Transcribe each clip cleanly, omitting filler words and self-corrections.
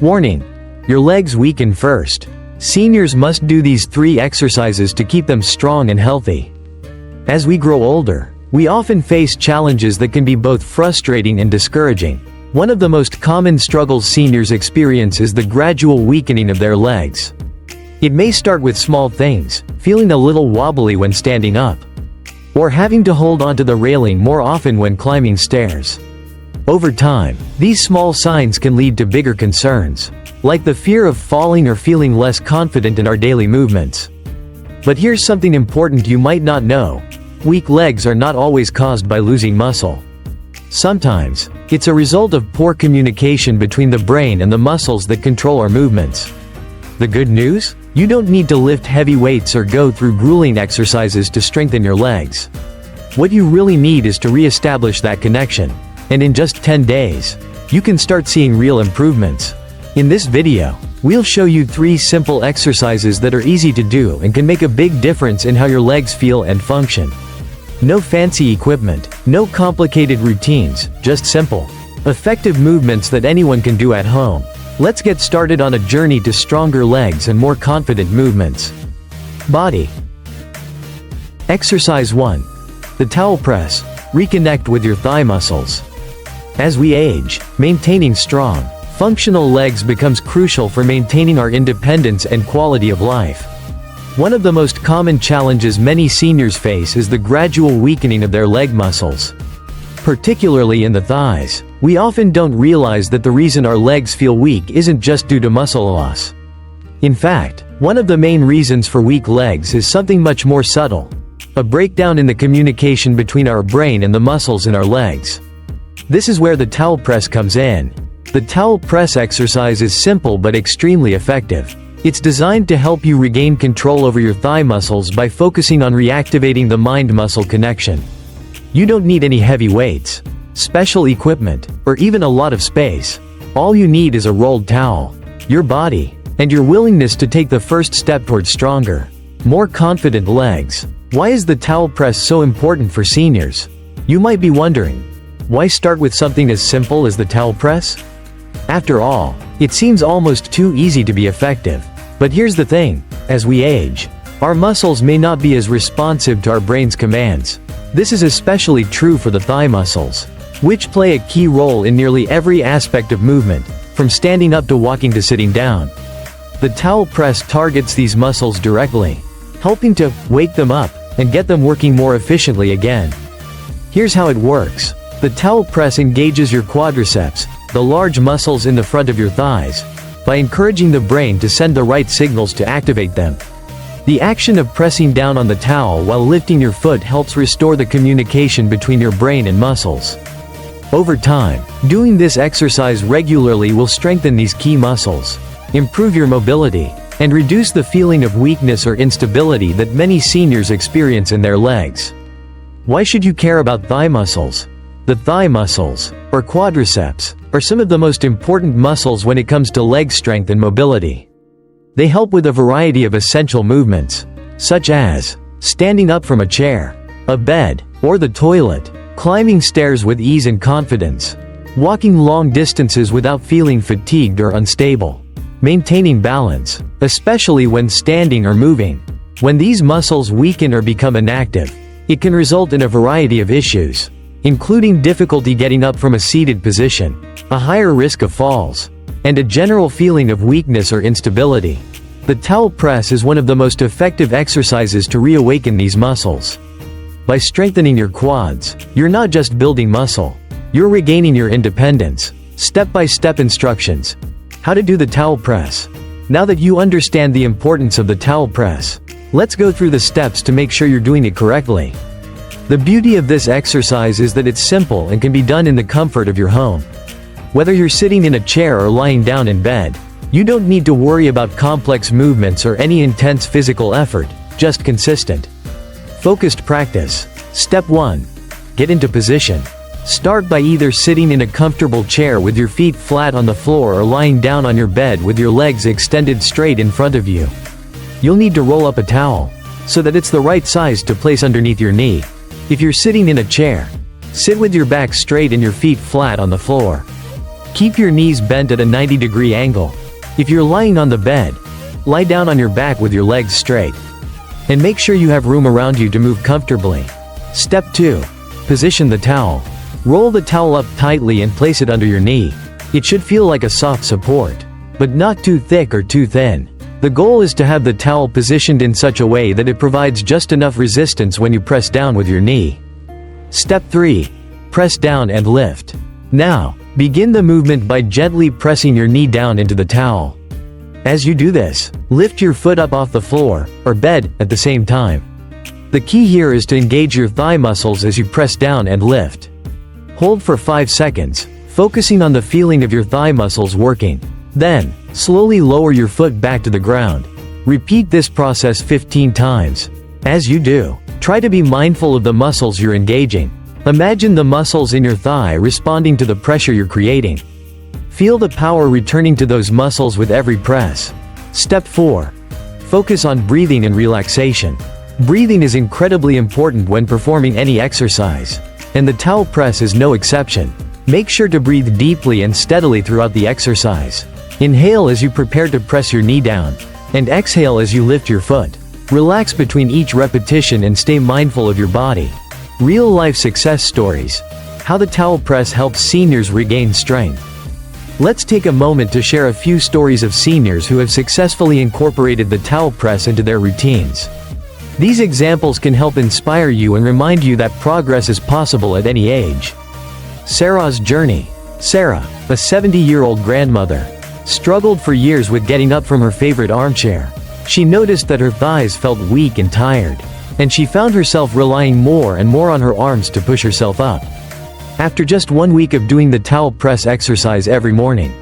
Warning: your legs weaken first. Seniors must do these 3 exercises to keep them strong and healthy. As we grow older, we often face challenges that can be both frustrating and discouraging. One of the most common struggles seniors experience is the gradual weakening of their legs. It may start with small things, feeling a little wobbly when standing up, or having to hold onto the railing more often when climbing stairs. Over time, these small signs can lead to bigger concerns, like the fear of falling or feeling less confident in our daily movements. But here's something important you might not know. Weak legs are not always caused by losing muscle. Sometimes, it's a result of poor communication between the brain and the muscles that control our movements. The good news? You don't need to lift heavy weights or go through grueling exercises to strengthen your legs. What you really need is to re-establish that connection. And in just 10 days, you can start seeing real improvements. In this video, we'll show you 3 simple exercises that are easy to do and can make a big difference in how your legs feel and function. No fancy equipment, no complicated routines, just simple, effective movements that anyone can do at home. Let's get started on a journey to stronger legs and more confident movements. Body. Exercise 1. The towel press. Reconnect with your thigh muscles. As we age, maintaining strong, functional legs becomes crucial for maintaining our independence and quality of life. One of the most common challenges many seniors face is the gradual weakening of their leg muscles. Particularly in the thighs, we often don't realize that the reason our legs feel weak isn't just due to muscle loss. In fact, one of the main reasons for weak legs is something much more subtle: a breakdown in the communication between our brain and the muscles in our legs. This is where the towel press comes in. The towel press exercise is simple but extremely effective. It's designed to help you regain control over your thigh muscles by focusing on reactivating the mind-muscle connection. You don't need any heavy weights, special equipment, or even a lot of space. All you need is a rolled towel, your body, and your willingness to take the first step towards stronger, more confident legs. Why is the towel press so important for seniors? You might be wondering, why start with something as simple as the towel press? After all, it seems almost too easy to be effective. But here's the thing: as we age, our muscles may not be as responsive to our brain's commands. This is especially true for the thigh muscles, which play a key role in nearly every aspect of movement, from standing up to walking to sitting down. The towel press targets these muscles directly, helping to wake them up and get them working more efficiently again. Here's how it works. The towel press engages your quadriceps, the large muscles in the front of your thighs, by encouraging the brain to send the right signals to activate them. The action of pressing down on the towel while lifting your foot helps restore the communication between your brain and muscles. Over time, doing this exercise regularly will strengthen these key muscles, improve your mobility, and reduce the feeling of weakness or instability that many seniors experience in their legs. Why should you care about thigh muscles? The thigh muscles, or quadriceps, are some of the most important muscles when it comes to leg strength and mobility. They help with a variety of essential movements, such as standing up from a chair, a bed, or the toilet, climbing stairs with ease and confidence, walking long distances without feeling fatigued or unstable, maintaining balance, especially when standing or moving. When these muscles weaken or become inactive, it can result in a variety of issues, including difficulty getting up from a seated position, a higher risk of falls, and a general feeling of weakness or instability. The towel press is one of the most effective exercises to reawaken these muscles. By strengthening your quads, you're not just building muscle, you're regaining your independence. Step-by-step instructions. How to do the towel press. Now that you understand the importance of the towel press, let's go through the steps to make sure you're doing it correctly. The beauty of this exercise is that it's simple and can be done in the comfort of your home. Whether you're sitting in a chair or lying down in bed, you don't need to worry about complex movements or any intense physical effort, just consistent, focused practice. Step 1. Get into position. Start by either sitting in a comfortable chair with your feet flat on the floor or lying down on your bed with your legs extended straight in front of you. You'll need to roll up a towel, so that it's the right size to place underneath your knee. If you're sitting in a chair, sit with your back straight and your feet flat on the floor. Keep your knees bent at a 90-degree angle. If you're lying on the bed, lie down on your back with your legs straight. And make sure you have room around you to move comfortably. Step 2. Position the towel. Roll the towel up tightly and place it under your knee. It should feel like a soft support, but not too thick or too thin. The goal is to have the towel positioned in such a way that it provides just enough resistance when you press down with your knee. Step 3. Press down and lift. Now, begin the movement by gently pressing your knee down into the towel. As you do this, lift your foot up off the floor, or bed, at the same time. The key here is to engage your thigh muscles as you press down and lift. Hold for 5 seconds, focusing on the feeling of your thigh muscles working. Then, slowly lower your foot back to the ground. Repeat this process 15 times. As you do, try to be mindful of the muscles you're engaging. Imagine the muscles in your thigh responding to the pressure you're creating. Feel the power returning to those muscles with every press. Step 4. Focus on breathing and relaxation. Breathing is incredibly important when performing any exercise, and the towel press is no exception. Make sure to breathe deeply and steadily throughout the exercise. Inhale as you prepare to press your knee down, and exhale as you lift your foot. Relax between each repetition and stay mindful of your body. Real-life success stories. How the towel press helps seniors regain strength. Let's take a moment to share a few stories of seniors who have successfully incorporated the towel press into their routines. These examples can help inspire you and remind you that progress is possible at any age. Sarah's journey. Sarah, a 70-year-old grandmother, struggled for years with getting up from her favorite armchair. She noticed that her thighs felt weak and tired, and she found herself relying more and more on her arms to push herself up. After just 1 week of doing the towel press exercise every morning,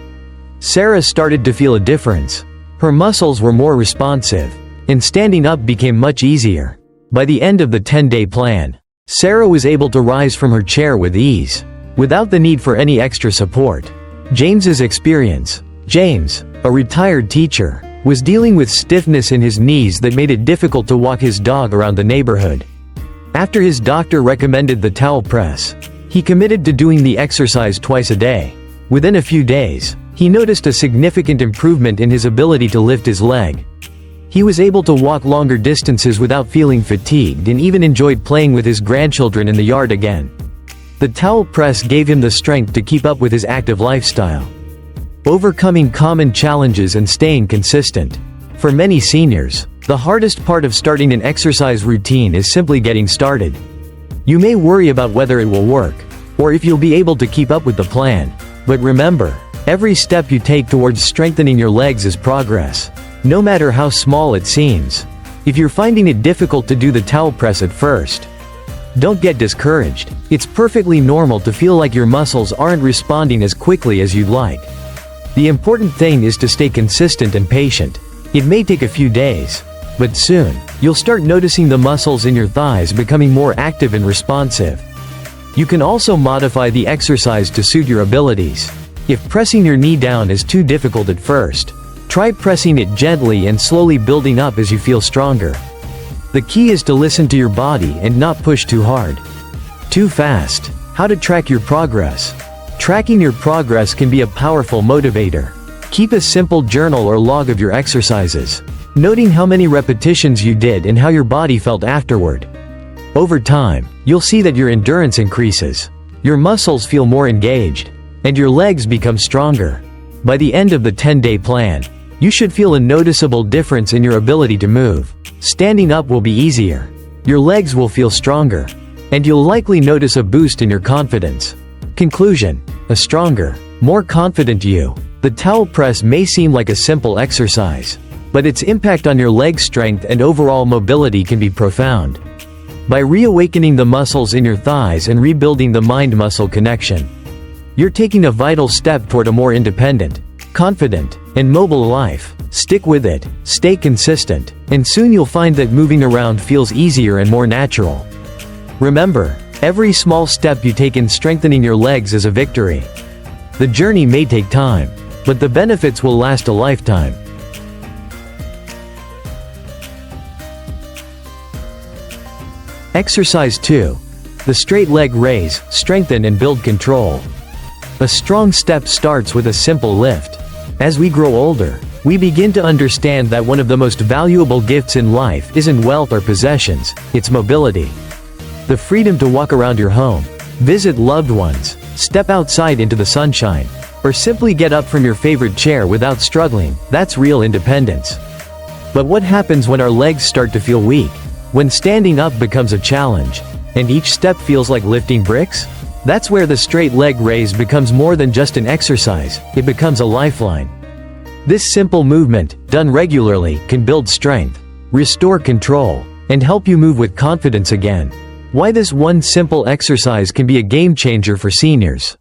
Sarah started to feel a difference. Her muscles were more responsive, and standing up became much easier. By the end of the 10-day plan, Sarah was able to rise from her chair with ease, without the need for any extra support. James's experience. James, a retired teacher, was dealing with stiffness in his knees that made it difficult to walk his dog around the neighborhood. After his doctor recommended the towel press, he committed to doing the exercise twice a day. Within a few days, he noticed a significant improvement in his ability to lift his leg. He was able to walk longer distances without feeling fatigued and even enjoyed playing with his grandchildren in the yard again. The towel press gave him the strength to keep up with his active lifestyle. Overcoming common challenges and staying consistent. For many seniors, the hardest part of starting an exercise routine is simply getting started. You may worry about whether it will work, or if you'll be able to keep up with the plan. But remember, every step you take towards strengthening your legs is progress, no matter how small it seems. If you're finding it difficult to do the towel press at first, don't get discouraged. It's perfectly normal to feel like your muscles aren't responding as quickly as you'd like. The important thing is to stay consistent and patient. It may take a few days, but soon, you'll start noticing the muscles in your thighs becoming more active and responsive. You can also modify the exercise to suit your abilities. If pressing your knee down is too difficult at first, try pressing it gently and slowly building up as you feel stronger. The key is to listen to your body and not push too hard. Too fast. How to track your progress. Tracking your progress can be a powerful motivator. Keep a simple journal or log of your exercises, noting how many repetitions you did and how your body felt afterward. Over time, you'll see that your endurance increases, your muscles feel more engaged, and your legs become stronger. By the end of the 10-day plan, you should feel a noticeable difference in your ability to move. Standing up will be easier, your legs will feel stronger, and you'll likely notice a boost in your confidence. Conclusion: a stronger, more confident you. The towel press may seem like a simple exercise, but its impact on your leg strength and overall mobility can be profound. By reawakening the muscles in your thighs and rebuilding the mind-muscle connection, you're taking a vital step toward a more independent, confident, and mobile life. Stick with it, stay consistent, and soon you'll find that moving around feels easier and more natural. Remember, every small step you take in strengthening your legs is a victory. The journey may take time, but the benefits will last a lifetime. Exercise 2. The straight leg raise, strengthen and build control. A strong step starts with a simple lift. As we grow older, we begin to understand that one of the most valuable gifts in life isn't wealth or possessions, it's mobility. The freedom to walk around your home, visit loved ones, step outside into the sunshine, or simply get up from your favorite chair without struggling, that's real independence. But what happens when our legs start to feel weak? When standing up becomes a challenge, and each step feels like lifting bricks? That's where the straight leg raise becomes more than just an exercise, it becomes a lifeline. This simple movement, done regularly, can build strength, restore control, and help you move with confidence again. Why this one simple exercise can be a game changer for seniors.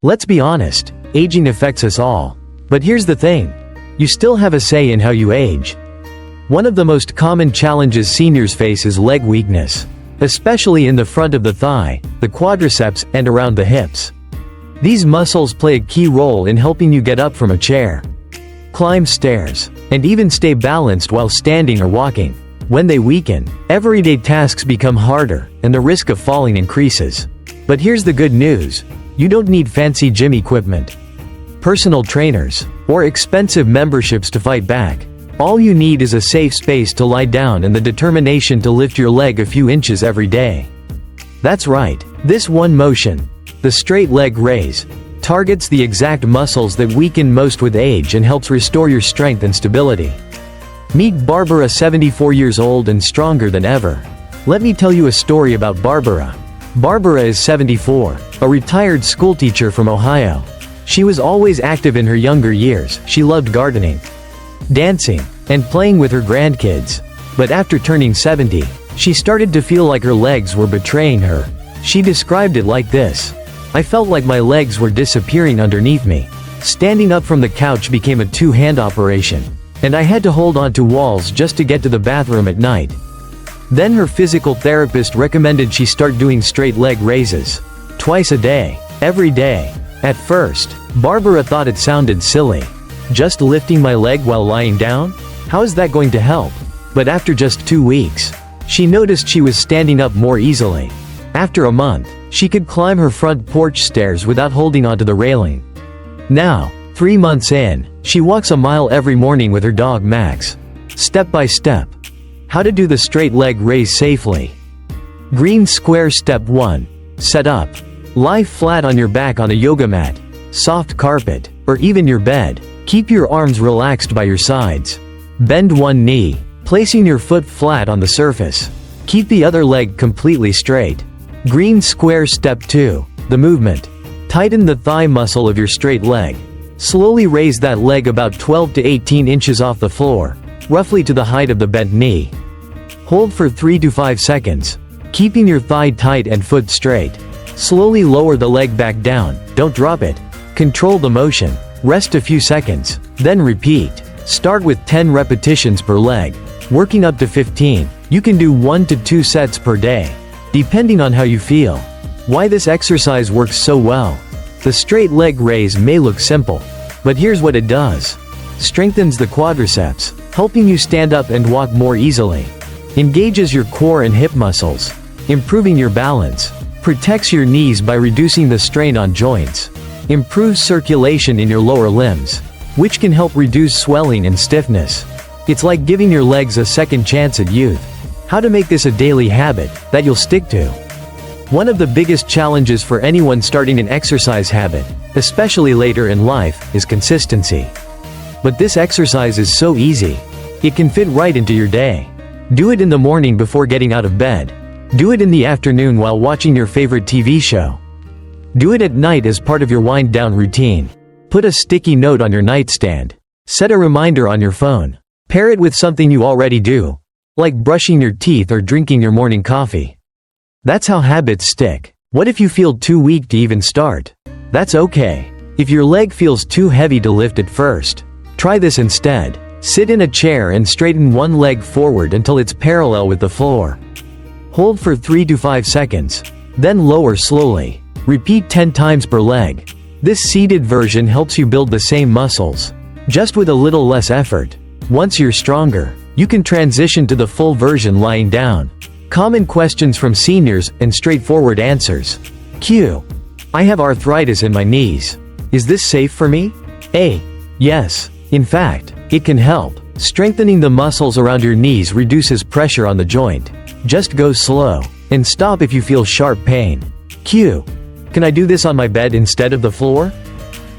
Let's be honest, aging affects us all. But here's the thing, you still have a say in how you age. One of the most common challenges seniors face is leg weakness, especially in the front of the thigh, the quadriceps, and around the hips. These muscles play a key role in helping you get up from a chair, climb stairs, and even stay balanced while standing or walking. When they weaken, everyday tasks become harder, and the risk of falling increases. But here's the good news, you don't need fancy gym equipment, personal trainers, or expensive memberships to fight back. All you need is a safe space to lie down and the determination to lift your leg a few inches every day. That's right, this one motion, the straight leg raise, targets the exact muscles that weaken most with age and helps restore your strength and stability. Meet Barbara, 74 years old and stronger than ever. Let me tell you a story about Barbara. Barbara is 74, a retired schoolteacher from Ohio. She was always active in her younger years. She loved gardening, dancing, and playing with her grandkids. But after turning 70, she started to feel like her legs were betraying her. She described it like this: "I felt like my legs were disappearing underneath me. Standing up from the couch became a two-hand operation, and I had to hold on to walls just to get to the bathroom at night." Then her physical therapist recommended she start doing straight leg raises, twice a day, every day. At first, Barbara thought it sounded silly. Just lifting my leg while lying down? How is that going to help? But after just 2 weeks, she noticed she was standing up more easily. After a month, she could climb her front porch stairs without holding onto the railing. Now, 3 months in, she walks a mile every morning with her dog Max. Step by step. How to do the straight leg raise safely. Green square. Step 1. Set up. Lie flat on your back on a yoga mat, soft carpet, or even your bed. Keep your arms relaxed by your sides. Bend one knee, placing your foot flat on the surface. Keep the other leg completely straight. Green square. Step 2. The movement. Tighten the thigh muscle of your straight leg. Slowly raise that leg about 12 to 18 inches off the floor, roughly to the height of the bent knee. Hold for 3 to 5 seconds, keeping your thigh tight and foot straight. Slowly lower the leg back down, don't drop it. Control the motion. Rest a few seconds, then repeat. Start with 10 repetitions per leg, working up to 15. You can do 1 to 2 sets per day, depending on how you feel. Why this exercise works so well? The straight leg raise may look simple, but here's what it does. Strengthens the quadriceps, helping you stand up and walk more easily. Engages your core and hip muscles, improving your balance. Protects your knees by reducing the strain on joints. Improves circulation in your lower limbs, which can help reduce swelling and stiffness. It's like giving your legs a second chance at youth. How to make this a daily habit that you'll stick to. One of the biggest challenges for anyone starting an exercise habit, especially later in life, is consistency. But this exercise is so easy. It can fit right into your day. Do it in the morning before getting out of bed. Do it in the afternoon while watching your favorite TV show. Do it at night as part of your wind-down routine. Put a sticky note on your nightstand. Set a reminder on your phone. Pair it with something you already do, like brushing your teeth or drinking your morning coffee. That's how habits stick. What if you feel too weak to even start? That's okay. If your leg feels too heavy to lift at first, try this instead. Sit in a chair and straighten one leg forward until it's parallel with the floor. Hold for 3 to 5 seconds, then lower slowly. Repeat 10 times per leg. This seated version helps you build the same muscles, just with a little less effort. Once you're stronger, you can transition to the full version lying down. Common questions from seniors and straightforward answers. Q. I have arthritis in my knees. Is this safe for me? A. Yes. In fact, it can help. Strengthening the muscles around your knees reduces pressure on the joint. Just go slow, and stop if you feel sharp pain. Q. Can I do this on my bed instead of the floor?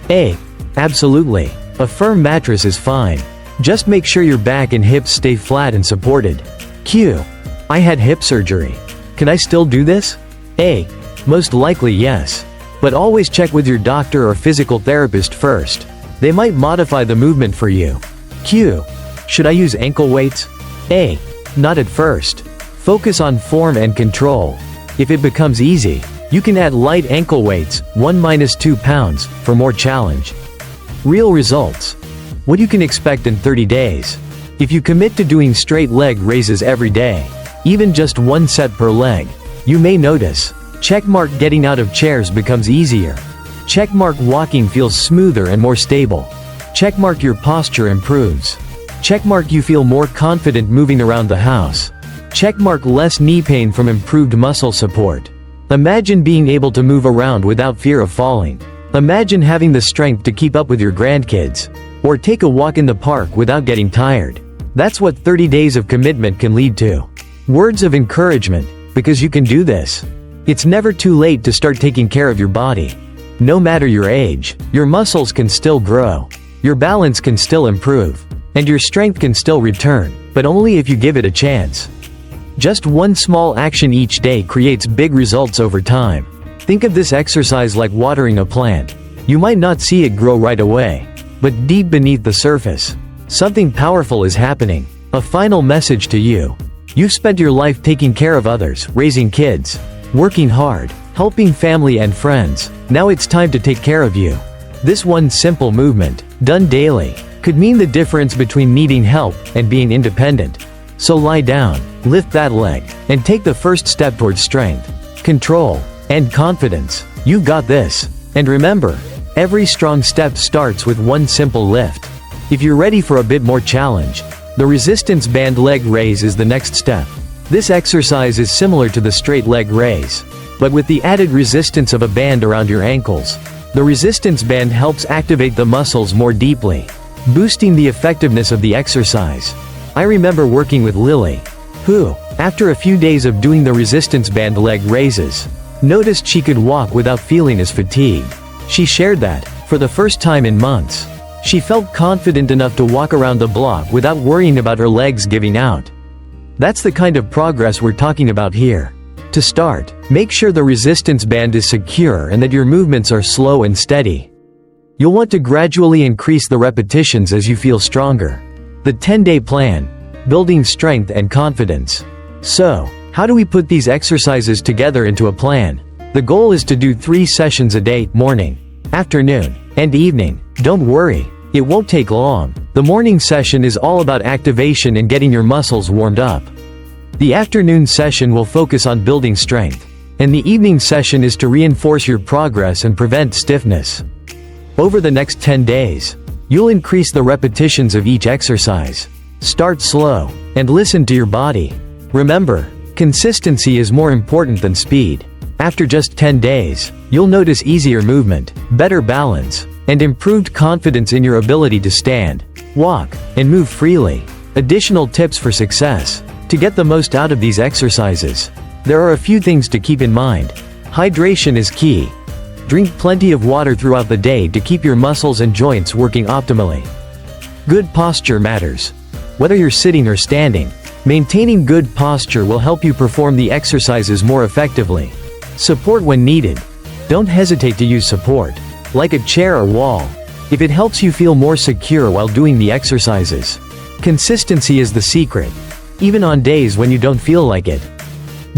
A. Absolutely. A firm mattress is fine. Just make sure your back and hips stay flat and supported. Q. I had hip surgery. Can I still do this? A. Most likely yes. But always check with your doctor or physical therapist first. They might modify the movement for you. Q. Should I use ankle weights? A. Not at first. Focus on form and control. If it becomes easy, you can add light ankle weights, 1-2 pounds, for more challenge. Real results. What you can expect in 30 days. If you commit to doing straight leg raises every day, even just one set per leg, you may notice. Checkmark getting out of chairs becomes easier. Checkmark walking feels smoother and more stable. Checkmark your posture improves. Checkmark you feel more confident moving around the house. Checkmark less knee pain from improved muscle support. Imagine being able to move around without fear of falling. Imagine having the strength to keep up with your grandkids. Or take a walk in the park without getting tired. That's what 30 days of commitment can lead to. Words of encouragement, because you can do this. It's never too late to start taking care of your body. No matter your age, your muscles can still grow. Your balance can still improve. And your strength can still return, but only if you give it a chance. Just one small action each day creates big results over time. Think of this exercise like watering a plant. You might not see it grow right away, but deep beneath the surface, something powerful is happening. A final message to you. You've spent your life taking care of others, raising kids, working hard, helping family and friends. Now it's time to take care of you. This one simple movement, done daily, could mean the difference between needing help and being independent. So lie down, lift that leg, and take the first step towards strength, control, and confidence. You've got this. And remember, every strong step starts with one simple lift. If you're ready for a bit more challenge, the resistance band leg raise is the next step. This exercise is similar to the straight leg raise, but with the added resistance of a band around your ankles. The resistance band helps activate the muscles more deeply, boosting the effectiveness of the exercise. I remember working with Lily, who, after a few days of doing the resistance band leg raises, noticed she could walk without feeling as fatigued. She shared that, for the first time in months, she felt confident enough to walk around the block without worrying about her legs giving out. That's the kind of progress we're talking about here. To start, make sure the resistance band is secure and that your movements are slow and steady. You'll want to gradually increase the repetitions as you feel stronger. The 10-day plan, building strength and confidence. So, how do we put these exercises together into a plan? The goal is to do 3 sessions a day, morning, afternoon, and evening. Don't worry, it won't take long. The morning session is all about activation and getting your muscles warmed up. The afternoon session will focus on building strength, and the evening session is to reinforce your progress and prevent stiffness. Over the next 10 days, you'll increase the repetitions of each exercise. Start slow, and listen to your body. Remember, consistency is more important than speed. After just 10 days, you'll notice easier movement, better balance, and improved confidence in your ability to stand, walk, and move freely. Additional tips for success. To get the most out of these exercises, there are a few things to keep in mind. Hydration is key. Drink plenty of water throughout the day to keep your muscles and joints working optimally. Good posture matters. Whether you're sitting or standing, maintaining good posture will help you perform the exercises more effectively. Support when needed. Don't hesitate to use support, like a chair or wall, if it helps you feel more secure while doing the exercises. Consistency is the secret, even on days when you don't feel like it.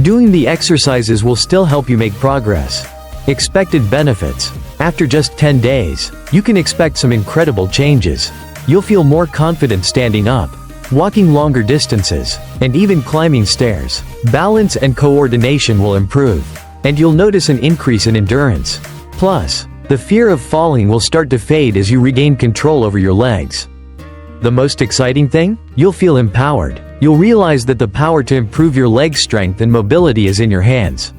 Doing the exercises will still help you make progress. Expected benefits. After just 10 days, you can expect some incredible changes. You'll feel more confident standing up, walking longer distances, and even climbing stairs. Balance and coordination will improve, and you'll notice an increase in endurance. Plus, the fear of falling will start to fade as you regain control over your legs. The most exciting thing? You'll feel empowered. You'll realize that the power to improve your leg strength and mobility is in your hands.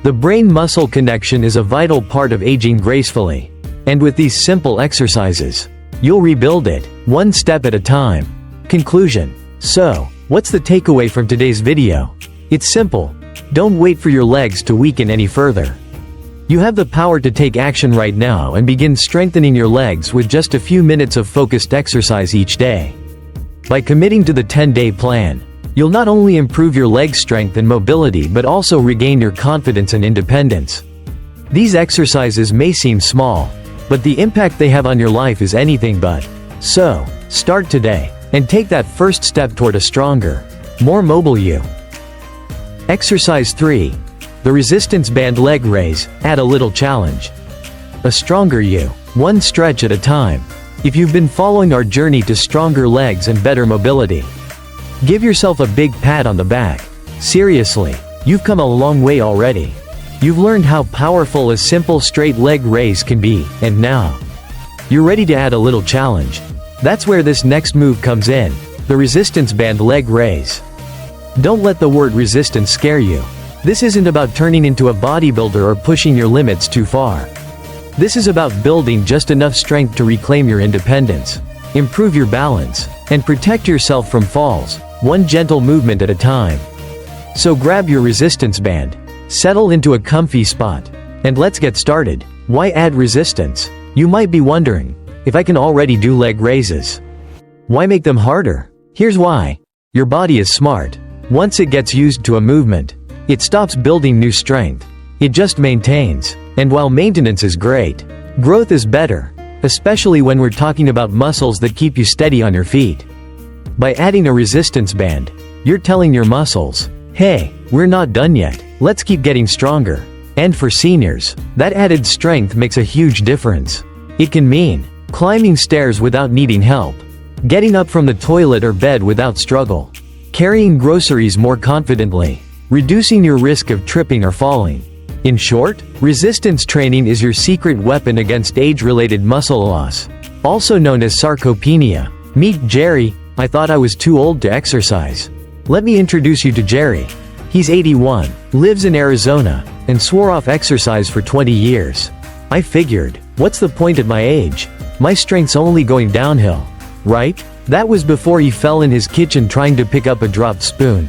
The brain-muscle connection is a vital part of aging gracefully. And with these simple exercises, you'll rebuild it, one step at a time. Conclusion. So, what's the takeaway from today's video? It's simple. Don't wait for your legs to weaken any further. You have the power to take action right now and begin strengthening your legs with just a few minutes of focused exercise each day. By committing to the 10-day plan, you'll not only improve your leg strength and mobility but also regain your confidence and independence. These exercises may seem small, but the impact they have on your life is anything but. So, start today, and take that first step toward a stronger, more mobile you. Exercise 3. The resistance band leg raise, add a little challenge. A stronger you, one stretch at a time. If you've been following our journey to stronger legs and better mobility, give yourself a big pat on the back. Seriously, you've come a long way already. You've learned how powerful a simple straight leg raise can be, and now you're ready to add a little challenge. That's where this next move comes in, the resistance band leg raise. Don't let the word resistance scare you. This isn't about turning into a bodybuilder or pushing your limits too far. This is about building just enough strength to reclaim your independence, improve your balance, and protect yourself from falls, one gentle movement at a time. So grab your resistance band, settle into a comfy spot, and let's get started. Why add resistance? You might be wondering, if I can already do leg raises, why make them harder? Here's why. Your body is smart. Once it gets used to a movement, it stops building new strength. It just maintains. And while maintenance is great, growth is better, especially when we're talking about muscles that keep you steady on your feet. By adding a resistance band, you're telling your muscles, hey, we're not done yet, let's keep getting stronger. And for seniors, that added strength makes a huge difference. It can mean climbing stairs without needing help, getting up from the toilet or bed without struggle, carrying groceries more confidently, reducing your risk of tripping or falling. In short, resistance training is your secret weapon against age-related muscle loss, also known as sarcopenia. Meet Jerry. I thought I was too old to exercise. Let me introduce you to Jerry. He's 81, lives in Arizona, and swore off exercise for 20 years. I figured, what's the point at my age? My strength's only going downhill. Right? That was before he fell in his kitchen trying to pick up a dropped spoon.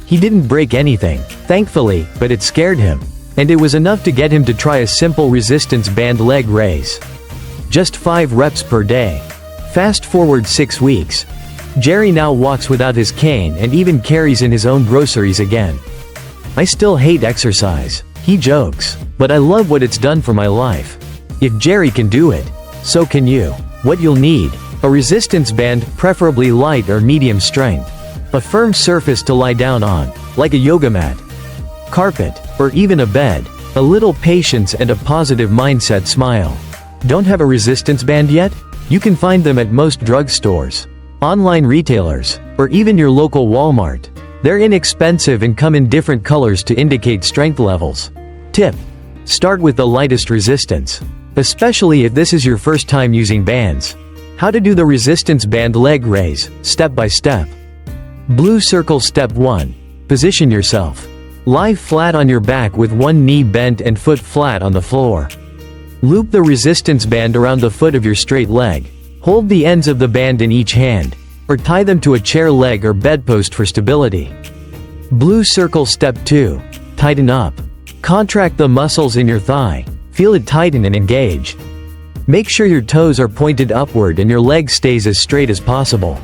He didn't break anything, thankfully, but it scared him. And it was enough to get him to try a simple resistance band leg raise. Just 5 reps per day. Fast forward 6 weeks. Jerry now walks without his cane and even carries in his own groceries again. I still hate exercise, he jokes, but I love what it's done for my life. If Jerry can do it, so can you. What you'll need: a resistance band, preferably light or medium strength. A firm surface to lie down on, like a yoga mat, carpet, or even a bed. A little patience and a positive mindset. Smile. Don't have a resistance band yet? You can find them at most drugstores, online retailers, or even your local Walmart. They're inexpensive and come in different colors to indicate strength levels. Tip: start with the lightest resistance, especially if this is your first time using bands. How to do the resistance band leg raise, step by step. Blue circle. Step 1. Position yourself. Lie flat on your back with one knee bent and foot flat on the floor. Loop the resistance band around the foot of your straight leg. Hold the ends of the band in each hand, or tie them to a chair leg or bedpost for stability. Blue circle. Step 2. Tighten up. Contract the muscles in your thigh. Feel it tighten and engage. Make sure your toes are pointed upward and your leg stays as straight as possible.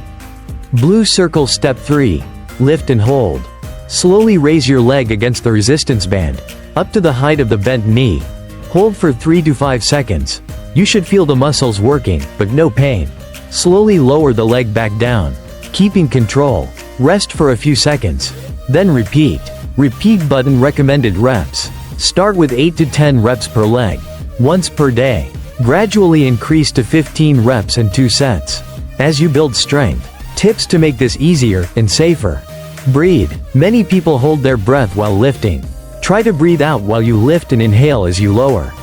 Blue circle. Step 3. Lift and hold. Slowly raise your leg against the resistance band, up to the height of the bent knee. Hold for 3 to 5 seconds. You should feel the muscles working, but no pain. Slowly lower the leg back down, keeping control. Rest for a few seconds. Then repeat. Repeat button. Recommended reps. Start with 8 to 10 reps per leg, once per day. Gradually increase to 15 reps and 2 sets. As you build strength. Tips to make this easier and safer. Breathe. Many people hold their breath while lifting. Try to breathe out while you lift and inhale as you lower.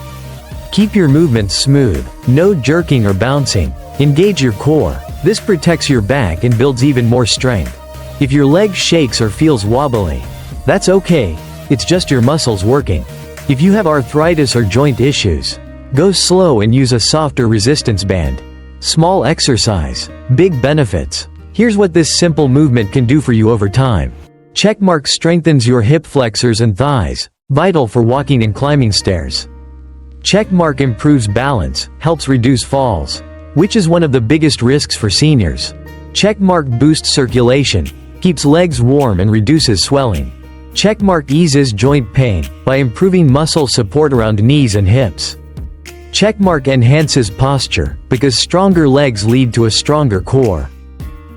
Keep your movements smooth, no jerking or bouncing. Engage your core. This protects your back and builds even more strength. If your leg shakes or feels wobbly, that's okay. it's just your muscles working. If you have arthritis or joint issues, go slow and use a softer resistance band. Small exercise, big benefits. Here's what this simple movement can do for you over time. Checkmark strengthens your hip flexors and thighs, vital for walking and climbing stairs. Checkmark improves balance, helps reduce falls, which is one of the biggest risks for seniors. Checkmark boosts circulation, keeps legs warm and reduces swelling. Checkmark eases joint pain by improving muscle support around knees and hips. Checkmark enhances posture because stronger legs lead to a stronger core.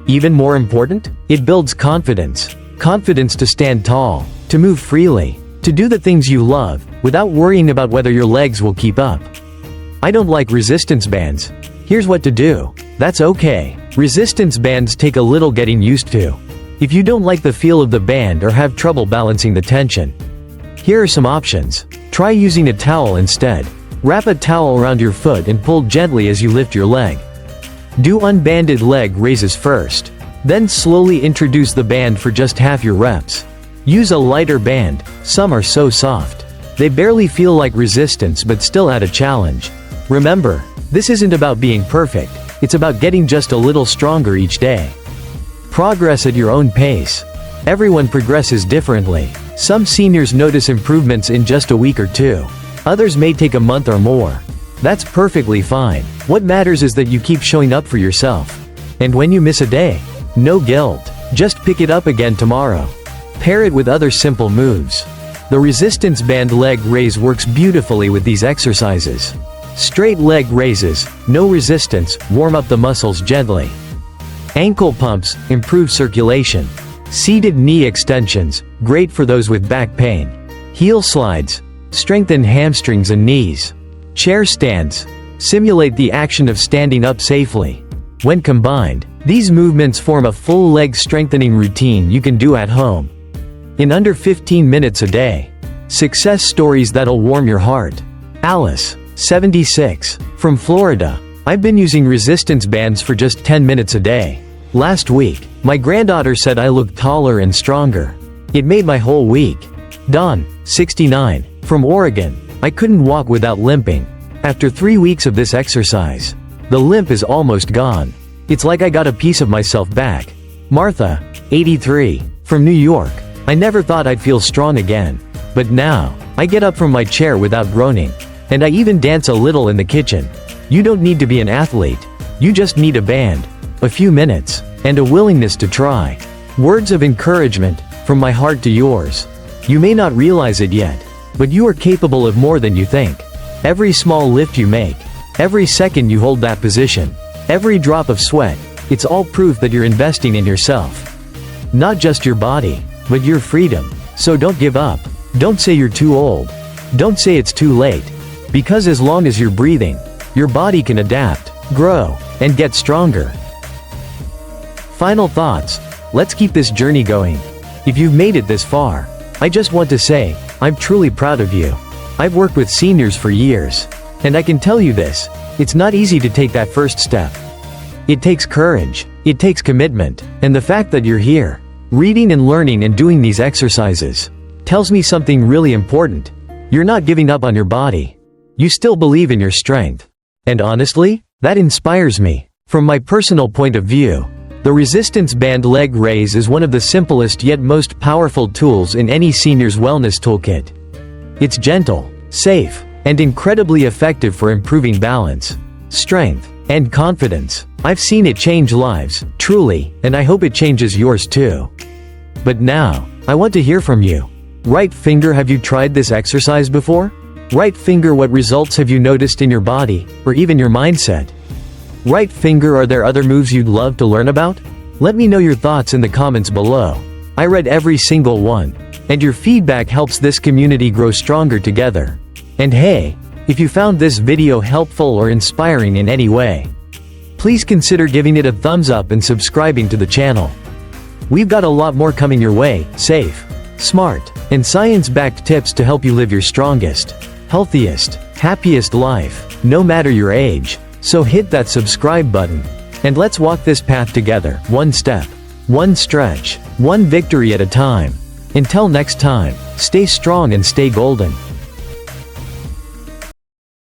Even more important, it builds confidence. Confidence to stand tall, to move freely, to do the things you love, without worrying about whether your legs will keep up. I don't like resistance bands. Here's what to do. That's okay. Resistance bands take a little getting used to. If you don't like the feel of the band or have trouble balancing the tension, here are some options. Try using a towel instead. Wrap a towel around your foot and pull gently as you lift your leg. Do unbanded leg raises first. Then slowly introduce the band for just half your reps. Use a lighter band. Some are so soft. They barely feel like resistance but still add a challenge. Remember, this isn't about being perfect. It's about getting just a little stronger each day. Progress at your own pace. Everyone progresses differently. Some seniors notice improvements in just a week or two. Others may take a month or more. That's perfectly fine. What matters is that you keep showing up for yourself. And when you miss a day, no guilt. Just pick it up again tomorrow. Pair it with other simple moves. The resistance band leg raise works beautifully with these exercises. Straight leg raises, no resistance, warm up the muscles gently. Ankle pumps, improve circulation. Seated knee extensions, great for those with back pain. Heel slides, strengthen hamstrings and knees. Chair stands, simulate the action of standing up safely. When combined, these movements form a full leg strengthening routine you can do at home in under 15 minutes a day. Success stories that'll warm your heart. Alice, 76, from Florida. I've been using resistance bands for just 10 minutes a day. Last week, my granddaughter said I looked taller and stronger. It made my whole week. Don, 69, from Oregon. I couldn't walk without limping. After 3 weeks of this exercise, the limp is almost gone. It's like I got a piece of myself back. Martha, 83, from New York. I never thought I'd feel strong again. But now, I get up from my chair without groaning. And I even dance a little in the kitchen. You don't need to be an athlete. You just need a band, a few minutes, and a willingness to try. Words of encouragement, from my heart to yours. You may not realize it yet, but you are capable of more than you think. Every small lift you make, every second you hold that position, every drop of sweat, it's all proof that you're investing in yourself. Not just your body, but your freedom. So don't give up. Don't say you're too old. Don't say it's too late. Because as long as you're breathing, your body can adapt, grow, and get stronger. Final thoughts. Let's keep this journey going. If you've made it this far, I just want to say, I'm truly proud of you. I've worked with seniors for years, and I can tell you this, it's not easy to take that first step. It takes courage, it takes commitment, and the fact that you're here, reading and learning and doing these exercises, tells me something really important. You're not giving up on your body. You still believe in your strength. And honestly, that inspires me. From my personal point of view, the resistance band leg raise is one of the simplest yet most powerful tools in any senior's wellness toolkit. It's gentle, safe, and incredibly effective for improving balance, strength, and confidence. I've seen it change lives, truly, and I hope it changes yours too. But now, I want to hear from you. Right finger, have you tried this exercise before? Right finger, what results have you noticed in your body, or even your mindset? Right finger, are there other moves you'd love to learn about? Let me know your thoughts in the comments below. I read every single one, and your feedback helps this community grow stronger together. And hey, if you found this video helpful or inspiring in any way, please consider giving it a thumbs up and subscribing to the channel. We've got a lot more coming your way, safe, smart, and science-backed tips to help you live your strongest, healthiest, happiest life, no matter your age. So hit that subscribe button, and let's walk this path together, one step, one stretch, one victory at a time. Until next time, stay strong and stay golden.